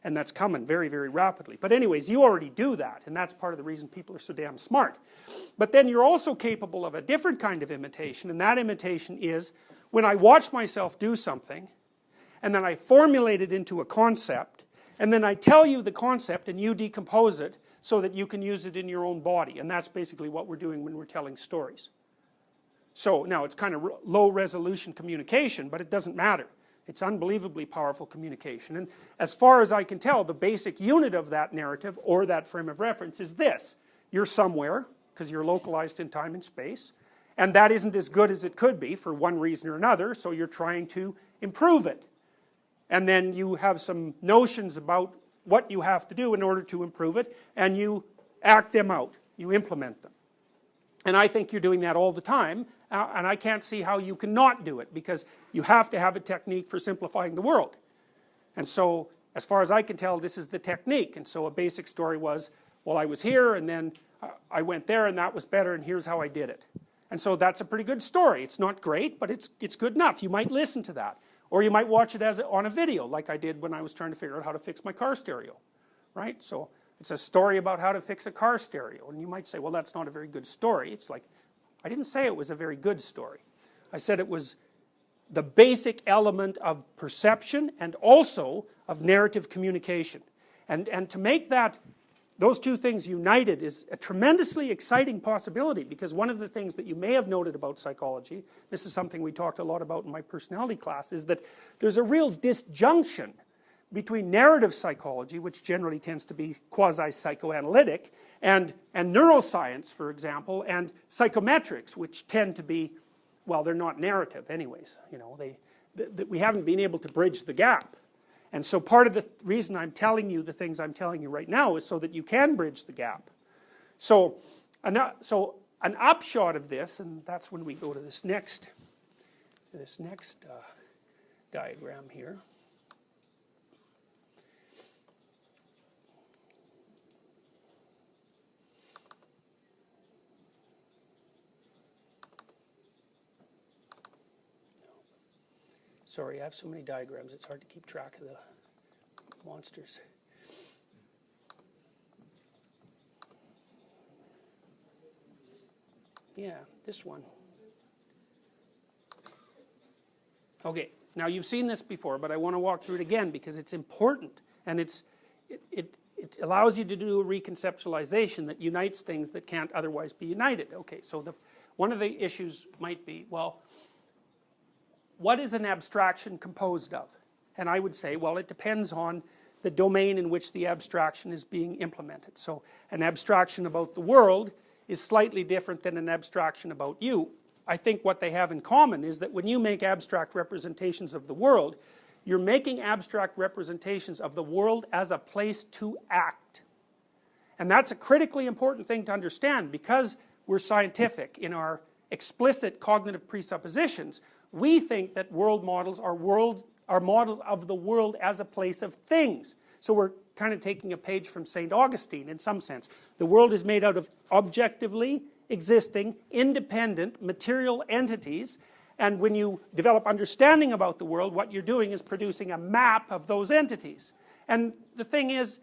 And that's coming very, very rapidly. But anyways, you already do that, and that's part of the reason people are so damn smart. But then you're also capable of a different kind of imitation, and that imitation is when I watch myself do something, and then I formulate it into a concept, and then I tell you the concept and you decompose it so that you can use it in your own body. And that's basically what we're doing when we're telling stories. So now it's kind of low resolution communication, but it doesn't matter. It's unbelievably powerful communication. And as far as I can tell, the basic unit of that narrative or that frame of reference is this. You're somewhere, because you're localized in time and space, and that isn't as good as it could be for one reason or another, so you're trying to improve it. And then you have some notions about what you have to do in order to improve it, and you act them out, you implement them. And I think you're doing that all the time, and I can't see how you cannot do it, because you have to have a technique for simplifying the world. And so, as far as I can tell, this is the technique. And so a basic story was, well, I was here, and then I went there, and that was better, and here's how I did it. And so that's a pretty good story. It's not great, but it's good enough. You might listen to that. Or you might watch it on a video, like I did when I was trying to figure out how to fix my car stereo. Right? So it's a story about how to fix a car stereo. And you might say, well, that's not a very good story. It's like, I didn't say it was a very good story. I said it was the basic element of perception and also of narrative communication. And to make that, those two things united is a tremendously exciting possibility, because one of the things that you may have noted about psychology, this is something we talked a lot about in my personality class, is that there's a real disjunction between narrative psychology, which generally tends to be quasi-psychoanalytic, and neuroscience, for example, and psychometrics, which tend to be, well, they're not narrative anyways. You know, we haven't been able to bridge the gap. And so part of the reason I'm telling you the things I'm telling you right now is so that you can bridge the gap. So an upshot of this, and that's when we go to this next diagram here. Sorry, I have so many diagrams, it's hard to keep track of the monsters. Yeah, this one. Okay, now you've seen this before, but I want to walk through it again because it's important, and it allows you to do a reconceptualization that unites things that can't otherwise be united. Okay, so one of the issues might be, well, what is an abstraction composed of? And I would say, well, it depends on the domain in which the abstraction is being implemented. So an abstraction about the world is slightly different than an abstraction about you. I think what they have in common is that when you make abstract representations of the world, you're making abstract representations of the world as a place to act. And that's a critically important thing to understand, because we're scientific in our explicit cognitive presuppositions. We think that world models are models of the world as a place of things. So we're kind of taking a page from St. Augustine in some sense. The world is made out of objectively existing, independent, material entities, and when you develop understanding about the world, what you're doing is producing a map of those entities. And the thing is,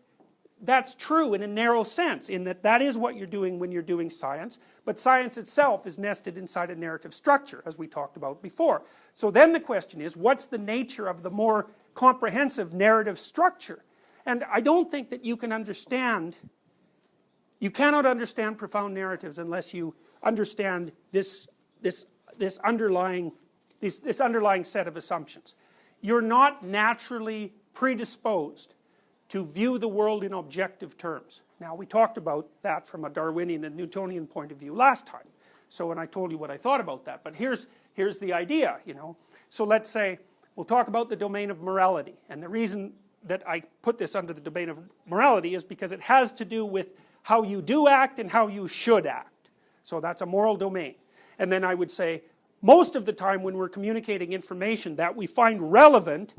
that's true in a narrow sense, in that that is what you're doing when you're doing science, but science itself is nested inside a narrative structure, as we talked about before. So then the question is, what's the nature of the more comprehensive narrative structure? And I don't think that you can understand, you cannot understand profound narratives unless you understand this underlying set of assumptions. You're not naturally predisposed to view the world in objective terms. Now, we talked about that from a Darwinian and Newtonian point of view last time. So, and I told you what I thought about that. But here's the idea, you know. So let's say, we'll talk about the domain of morality. And the reason that I put this under the domain of morality is because it has to do with how you do act and how you should act. So that's a moral domain. And then I would say, most of the time when we're communicating information that we find relevant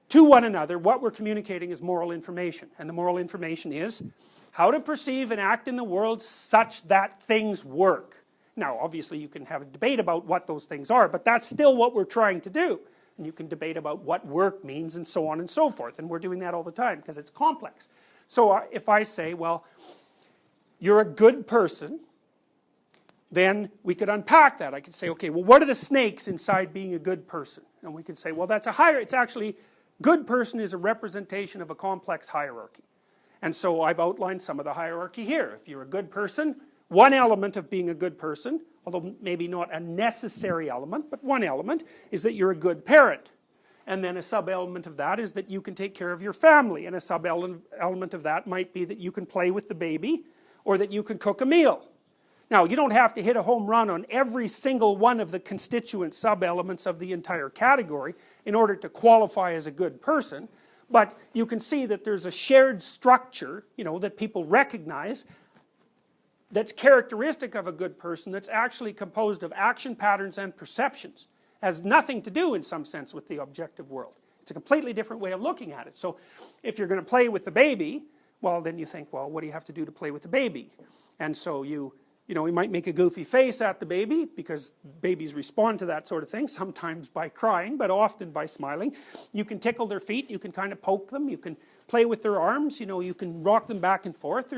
to one another, what we're communicating is moral information. And the moral information is how to perceive and act in the world such that things work. Now, obviously, you can have a debate about what those things are, but that's still what we're trying to do. and you can debate about what work means and so on and so forth, and we're doing that all the time because it's complex. So if I say, well, you're a good person, then we could unpack that. I could say, okay, well, what are the snakes inside being a good person? And we could say, well, it's actually, good person is a representation of a complex hierarchy. And so I've outlined some of the hierarchy here. If you're a good person, one element of being a good person, although maybe not a necessary element, but one element, is that you're a good parent. And then a sub-element of that is that you can take care of your family. And a sub-element of that might be that you can play with the baby, or that you can cook a meal. Now, you don't have to hit a home run on every single one of the constituent sub-elements of the entire category in order to qualify as a good person, but you can see that there's a shared structure, that people recognize that's characteristic of a good person, that's actually composed of action patterns and perceptions. Has nothing to do, in some sense, with the objective world. It's a completely different way of looking at it. So if you're going to play with the baby, well, then you think, well, what do you have to do to play with the baby? And so you might make a goofy face at the baby, because babies respond to that sort of thing, sometimes by crying, but often by smiling. You can tickle their feet, you can kind of poke them, you can play with their arms, you can rock them back and forth.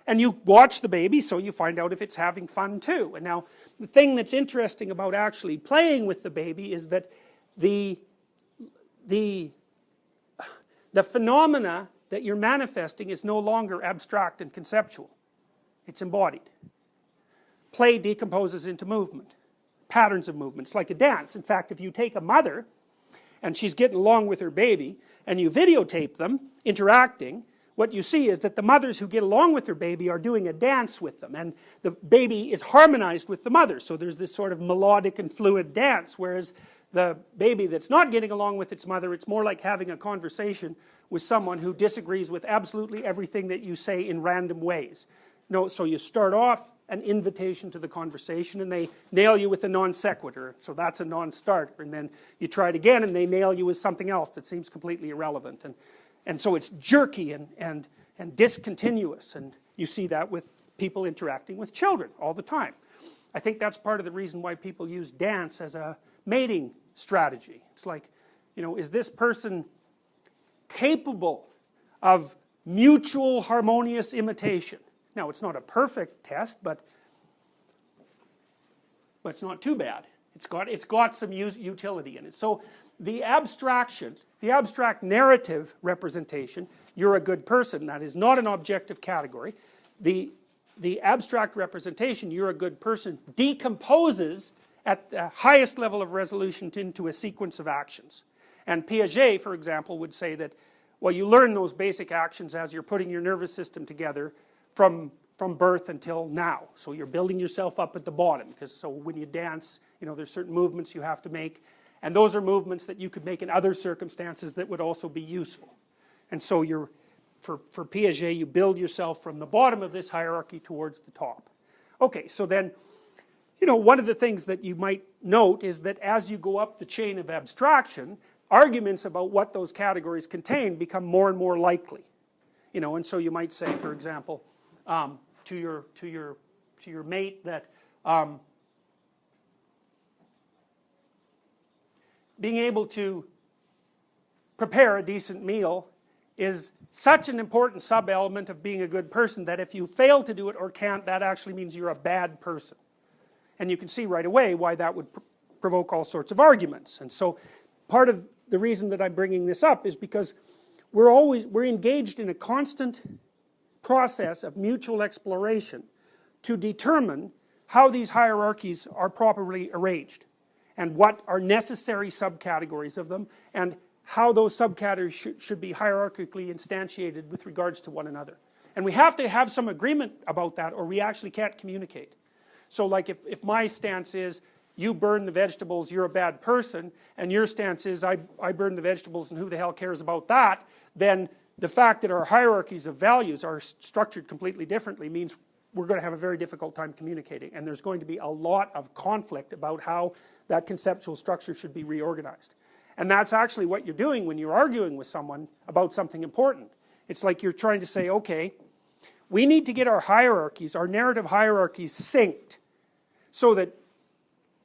And you watch the baby, so you find out if it's having fun too. And now, the thing that's interesting about actually playing with the baby is that the phenomena that you're manifesting is no longer abstract and conceptual. It's embodied. Play decomposes into movement, patterns of movement. It's like a dance. In fact, if you take a mother and she's getting along with her baby and you videotape them interacting, what you see is that the mothers who get along with their baby are doing a dance with them, and the baby is harmonized with the mother. So there's this sort of melodic and fluid dance, whereas the baby that's not getting along with its mother, it's more like having a conversation with someone who disagrees with absolutely everything that you say in random ways. So you start off an invitation to the conversation and they nail you with a non sequitur, so that's a non-starter, and then you try it again and they nail you with something else that seems completely irrelevant, and so it's jerky and discontinuous, and you see that with people interacting with children all the time. I think that's part of the reason why people use dance as a mating strategy. It's like, is this person capable of mutual harmonious imitation? Now, it's not a perfect test, but it's not too bad. It's got some utility in it. So the abstract narrative representation, you're a good person, that is not an objective category. The abstract representation, you're a good person, decomposes at the highest level of resolution into a sequence of actions. And Piaget, for example, would say that, well, you learn those basic actions as you're putting your nervous system together from birth until now. So you're building yourself up at the bottom, so when you dance, there's certain movements you have to make, and those are movements that you could make in other circumstances that would also be useful. And so for Piaget, you build yourself from the bottom of this hierarchy towards the top. Okay, so then, one of the things that you might note is that as you go up the chain of abstraction, arguments about what those categories contain become more and more likely. And so you might say, for example, to your mate that being able to prepare a decent meal is such an important sub-element of being a good person that if you fail to do it or can't, that actually means you're a bad person. And you can see right away why that would provoke all sorts of arguments. And so part of the reason that I'm bringing this up is because we're engaged in a constant process of mutual exploration to determine how these hierarchies are properly arranged and what are necessary subcategories of them and how those subcategories should be hierarchically instantiated with regards to one another. And we have to have some agreement about that or we actually can't communicate. So like if my stance is, you burn the vegetables, you're a bad person, and your stance is, I burn the vegetables and who the hell cares about that, then the fact that our hierarchies of values are structured completely differently means we're going to have a very difficult time communicating, and there's going to be a lot of conflict about how that conceptual structure should be reorganized. And that's actually what you're doing when you're arguing with someone about something important. It's like you're trying to say, okay, we need to get our hierarchies, our narrative hierarchies synced so that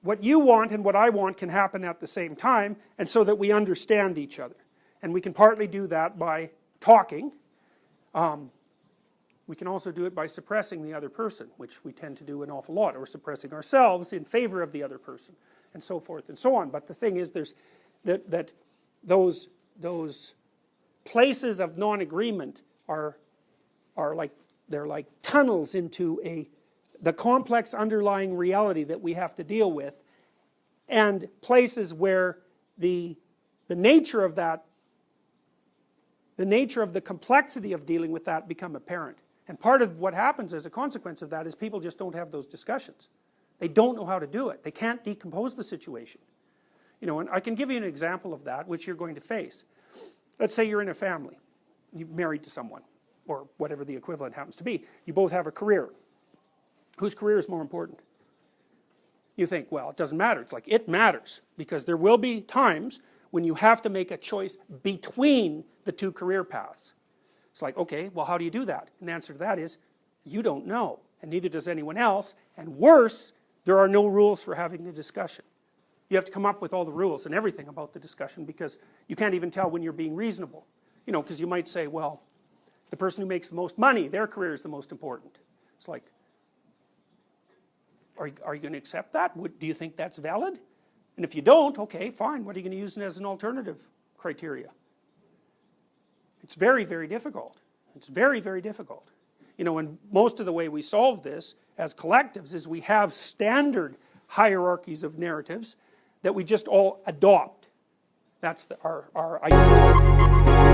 what you want and what I want can happen at the same time, and so that we understand each other. And we can partly do that by talking. We can also do it by suppressing the other person, which we tend to do an awful lot, or suppressing ourselves in favor of the other person, and so forth and so on. But the thing is, there's that those places of non-agreement are like, they're like tunnels into the complex underlying reality that we have to deal with, and places where the nature of that, the nature of the complexity of dealing with that become apparent. And part of what happens as a consequence of that is people just don't have those discussions. They don't know how to do it. They can't decompose the situation. You know, and I can give you an example of that, which you're going to face. Let's say you're in a family. You're married to someone, or whatever the equivalent happens to be. You both have a career. Whose career is more important? You think, well, it doesn't matter. It's like, it matters, because there will be times when you have to make a choice between the two career paths. It's like, okay, well, how do you do that? And the answer to that is, you don't know, and neither does anyone else, and worse, there are no rules for having the discussion. You have to come up with all the rules and everything about the discussion, because you can't even tell when you're being reasonable. You know, because you might say, well, the person who makes the most money, their career is the most important. It's like, are you going to accept that? Do you think that's valid? And if you don't, okay, fine, what are you going to use as an alternative criteria? It's very, very difficult. It's very, very difficult. You know, and most of the way we solve this as collectives is we have standard hierarchies of narratives that we just all adopt. That's our idea.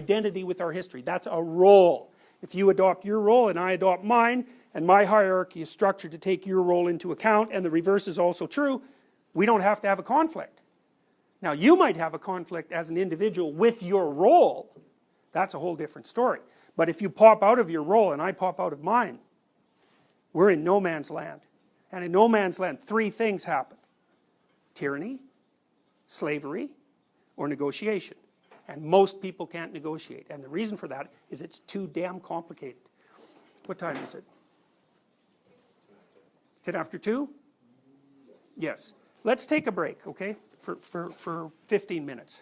identity with our history. That's a role. If you adopt your role and I adopt mine, and my hierarchy is structured to take your role into account, and the reverse is also true, we don't have to have a conflict. Now, you might have a conflict as an individual with your role. That's a whole different story. But if you pop out of your role and I pop out of mine, we're in no man's land. And in no man's land, 3 things happen: tyranny, slavery, or negotiation. And most people can't negotiate. And the reason for that is it's too damn complicated. What time is it? 10 after 2? Yes. Let's take a break, okay? For 15 minutes.